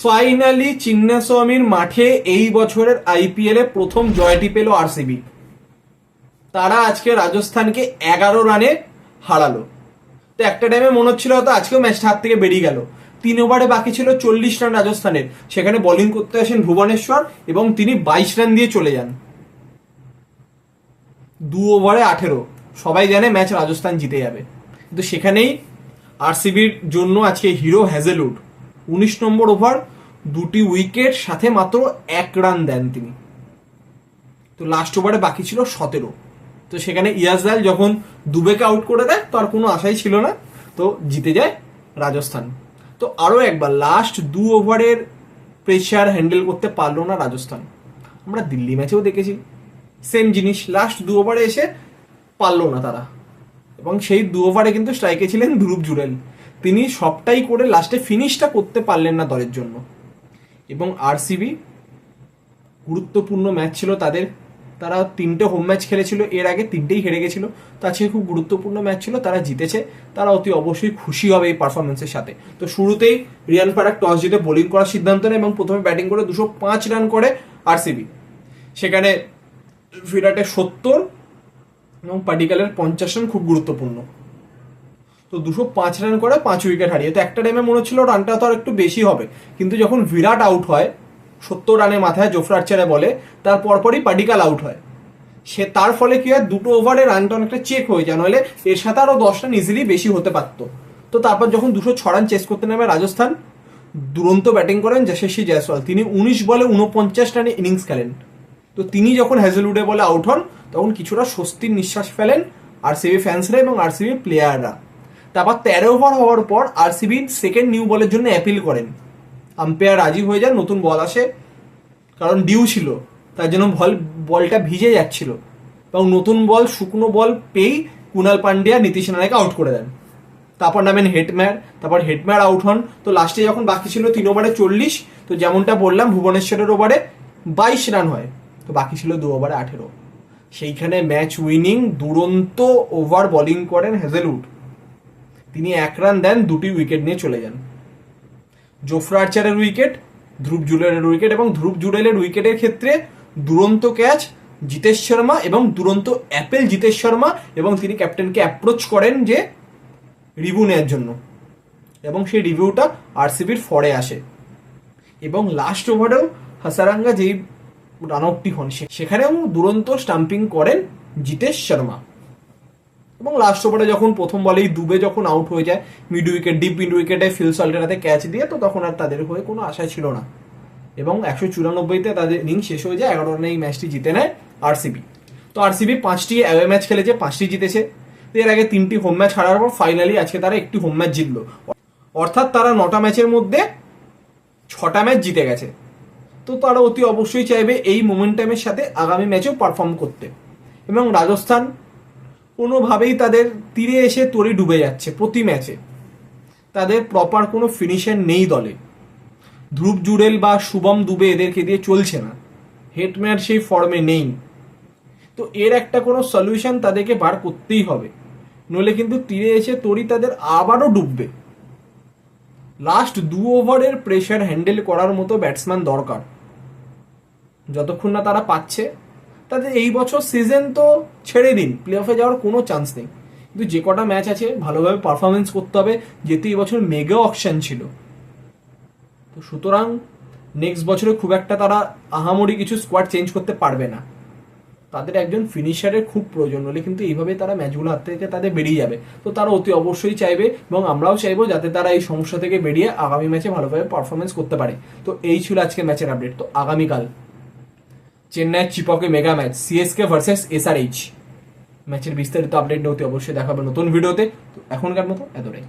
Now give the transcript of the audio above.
Finally চিন্নাস্বামীর মাঠে এই বছরের আইপিএল এ প্রথম জয়টি পেল আরসিবি। তারা আজকে রাজস্থানকে 11 রানে হারালো। তো একটা টাইমে মনে হচ্ছিল হয়তো আজকেও ম্যাচটা হাত থেকে বেরিয়ে গেল। 3 ওভারে বাকি ছিল 40 রান রাজস্থানের, সেখানে বোলিং করতে আসেন ভুবনেশ্বর এবং তিনি 22 রান দিয়ে চলে যান। 2 ওভারে 18, সবাই জানে ম্যাচ রাজস্থান জিতে যাবে। কিন্তু সেখানেই আরসিবির জন্য আজকে হিরো হ্যাজেলউড 19 নম্বর ওভার 2টি উইকেট সাথে মাত্র 1 রান দেন তিনি। তো লাস্ট ওভারে বাকি ছিল 17। তো সেখানে ইয়াজদাল যখন দুবেকে আউট করে দেয় তো আর কোনো আশাই ছিল না, তো জিতে যায় রাজস্থান। তো আরও একবার লাস্ট 2 ওভারের প্রেশার হ্যান্ডেল করতে পারলো না রাজস্থান। আমরা দিল্লি ম্যাচেও দেখেছি সেম জিনিস, লাস্ট 2 ওভারে এসে পারলো না তারা। এবং সেই 2 ওভারে কিন্তু স্ট্রাইকে ছিলেন ধ্রুব জুরেল, তিনি সবটাই করে লাস্টে ফিনিশটা করতে পারলেন না দলের জন্য। এবং আরসিবি গুরুত্বপূর্ণ ম্যাচ ছিল তাদের, তারা 3টে হোম ম্যাচ খেলেছিল, এর আগে 3টেই হেরে গেছিল। তো আজকে খুব গুরুত্বপূর্ণ ম্যাচ ছিল, তারা জিতেছে, তারা অতি অবশ্যই খুশি হবে এই পারফরমেন্সের সাথে। তো শুরুতেই রিয়ান পারাগ টস জিতে বোলিং করার সিদ্ধান্ত নেয় এবং প্রথমে ব্যাটিং করে 205 রান করে আরসিবি। সেখানে বিরাটের 70 এবং পাডিকালের 50 রান খুব গুরুত্বপূর্ণ। তো 205 রান করে 5 উইকেট হারিয়ে। তো একটা টাইমে মনে হচ্ছিল রানটা তো আর একটু বেশি হবে, কিন্তু যখন বিরাট আউট হয় 70 রানের মাথায় জোফরা আর্চারে বলে, তার পরপরই পাডিকাল আউট হয়। সে তার ফলে কি হয়, 2টো ওভারে রানটা অনেকটা চেক হয়ে যায়, নইলে এর সাথে আরও 10 রান ইজিলি বেশি হতে পারতো। তো তারপর যখন 206 রান চেস করতে নেমে রাজস্থান, দুরন্ত ব্যাটিং করেন যশস্বী জয়সওয়াল, তিনি 19 বলে 49 রানে ইনিংস খেলেন। তো তিনি যখন হ্যাজেলউডে বলে আউট হন তখন কিছুটা স্বস্তির নিঃশ্বাস ফেলেন আরসিবি ফ্যান্সরা এবং আরসিবি প্লেয়াররা। তারপর 13 ওভার হওয়ার পর আরসিবি সেকেন্ড নিউ বলের জন্য অ্যাপিল করেন, আম্পায়ার রাজি হয়ে যান, নতুন বল আসে, কারণ ডিউ ছিল তার জন্য বলটা ভিজে যাচ্ছিল, এবং নতুন বল শুকনো বল পেয়েই কুনাল পান্ডিয়া নীতিশ রানাকে আউট করে দেন। তারপর নামেন হেটম্যার, তারপর হেটম্যার আউট হন। তো লাস্টে যখন বাকি ছিল 3 ওভারে 40, তো যেমনটা বললাম ভুবনেশ্বরের ওভারে 22 রান হয়, তো বাকি ছিল 2 ওভারে 18। সেইখানে ম্যাচ উইনিং দুরন্ত ওভার বোলিং করেন হ্যাজেলউড, তিনি 1 রান দেন, 2টি উইকেট নিয়ে চলে যান। জোফরা আর্চারের উইকেট, ধ্রুব জুরেলের উইকেট, এবং ধ্রুব জুরেলের উইকেটের ক্ষেত্রে দুরন্ত ক্যাচ জিতেশ শর্মা এবং দুরন্ত অ্যাপেল জিতেশ শর্মা, এবং তিনি ক্যাপ্টেনকে অ্যাপ্রোচ করেন যে রিভিউ নেওয়ার জন্য, এবং সেই রিভিউটা আরসিবির ফরে আসে। এবং লাস্ট ওভারেও হাসারাঙ্গা যেই রান আউটটি হন সেখানেও দুরন্ত স্টাম্পিং করেন জিতেশ শর্মা। এবং লাস্ট ওভারে যখন প্রথম বলেই দুবে যখন আউট হয়ে যায় মিড উইকেট, ডিপ মিড উইকেটে ফিল সল্টের হাতে ক্যাচ দিয়ে, তো তখন আর তাদের হয়ে কোনো আশা ছিল না। এবং 194তে তাদের ইনিংস শেষ হয়ে যায়, 11 রানে এই ম্যাচটি জিতে নেয় আরসিবি। তো আরসিবি 5টি অ্যাওয়ে ম্যাচ খেলেছে, 5টি জিতেছে। এর আগে 3টি হোম ম্যাচ হারার পর ফাইনালি আজকে তারা একটি হোম ম্যাচ জিতলো, অর্থাৎ তারা 9টা ম্যাচের মধ্যে 6টা ম্যাচ জিতে গেছে। তো তারা অতি অবশ্যই চাইবে এই মোমেন্টামের সাথে আগামী ম্যাচেও পারফর্ম করতে। এবং রাজস্থান কোনোভাবেই তাদের তীরে এসে তরি ডুবে যাচ্ছে প্রতি ম্যাচে, তাদের প্রপার কোনো ফিনিশার নেই দলে। ধ্রুব জুরেল বা শুভম দুবে এদেরকে দিয়ে চলছে না, হেটম্যার সেই ফর্মে নেই। তো এর একটা কোনো সলিউশন তাদেরকে বার করতেই হবে, নইলে কিন্তু তীরে এসে তরি তাদের আবারও ডুববে। লাস্ট 2 ওভারের প্রেশার হ্যান্ডেল করার মতো ব্যাটসম্যান দরকার, যতক্ষণ না তারা পাচ্ছে। তাদের এই বছর সিজন তো ছেড়ে দিন, প্লে অফে যাওয়ার কোনো চান্স নেই, কিন্তু যে কটা ম্যাচ আছে ভালোভাবে পারফরমেন্স করতে হবে, যেহেতু এই বছর মেগা অকশন ছিল। তো সুতরাং নেক্সট বছরে খুব একটা তারা আহামরি কিছু স্কোয়াড চেঞ্জ করতে পারবে না, তাদের একজন ফিনিশারের খুব প্রয়োজন, হলে কিন্তু এইভাবে তারা ম্যাচগুলো হাত থেকে তাদের বেরিয়ে যাবে। তো তারা অতি অবশ্যই চাইবে, এবং আমরাও চাইবো যাতে তারা এই সমস্যা থেকে বেরিয়ে আগামী ম্যাচে ভালোভাবে পারফরমেন্স করতে পারে। তো এই ছিল আজকে ম্যাচের আপডেট। তো আগামীকাল চেন্নাইয়ের চিপকে mega match CSK versus SRH, ম্যাচের বিস্তারিত আপডেট অতি অবশ্যই দেখাবে নতুন ভিডিওতে। তো এখনকার মতো এতটাই।